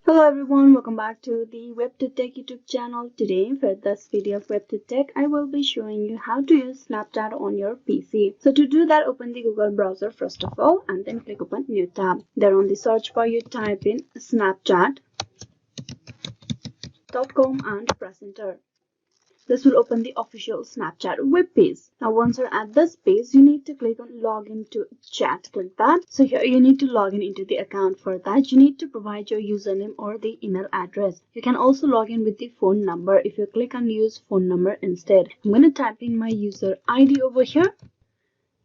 Hello everyone, welcome back to the WebToTech YouTube channel. Today for this video of WebToTech, I will be showing you how to use Snapchat on your PC. So to do that, open the Google browser first of all and then click open new tab. There on the search bar you type in snapchat.com and press enter. This will open the official Snapchat web page. Now once you're at this page, you need to click on login to chat. Click that. So here you need to log in into the account. For that, you need to provide your username or the email address. You can also log in with the phone number if you click on use phone number instead. I'm going to type in my user ID over here.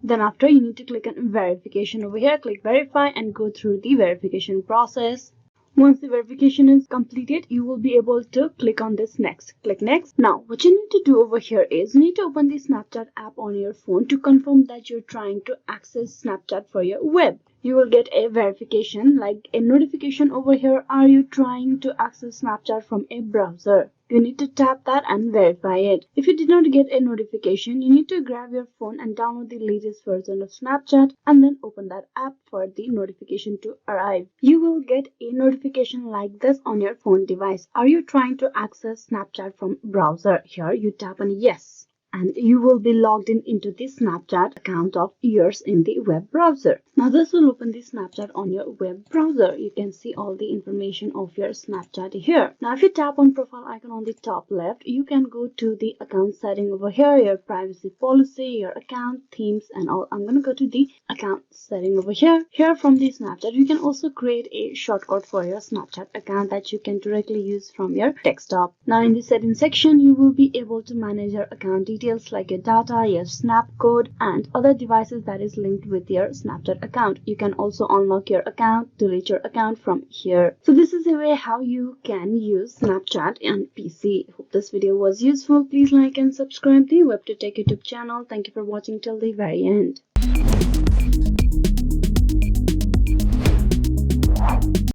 Then after, you need to click on verification over here. Click verify and go through the verification process. Once the verification is completed, you will be able to click on this next. Click next. Now, what you need to do over here is you need to open the Snapchat app on your phone to confirm that you're trying to access Snapchat for your web. You will get a verification like a notification over here. Are you trying to access Snapchat from a browser? You need to tap that and verify it. If you did not get a notification, you need to grab your phone and download the latest version of Snapchat and then open that app for the notification to arrive. You will get a notification like this on your phone device. Are you trying to access Snapchat from browser? Here you tap on yes, and you will be logged in into the Snapchat account of yours in the web browser. Now this will open the Snapchat on your web browser. You can see all the information of your Snapchat here. Now if you tap on profile icon on the top left, you can go to the account setting over here, your privacy policy, your account, themes and all. I'm going to go to the account setting over here. Here from the Snapchat, you can also create a shortcut for your Snapchat account that you can directly use from your desktop. Now in the settings section, you will be able to manage your account details like your data, your snap code and other devices that is linked with your Snapchat account. You can also unlock your account, delete your account from here. So this is a way how you can use Snapchat on PC. Hope this video was useful. Please like and subscribe the WebToTech YouTube channel. Thank you for watching till the very end.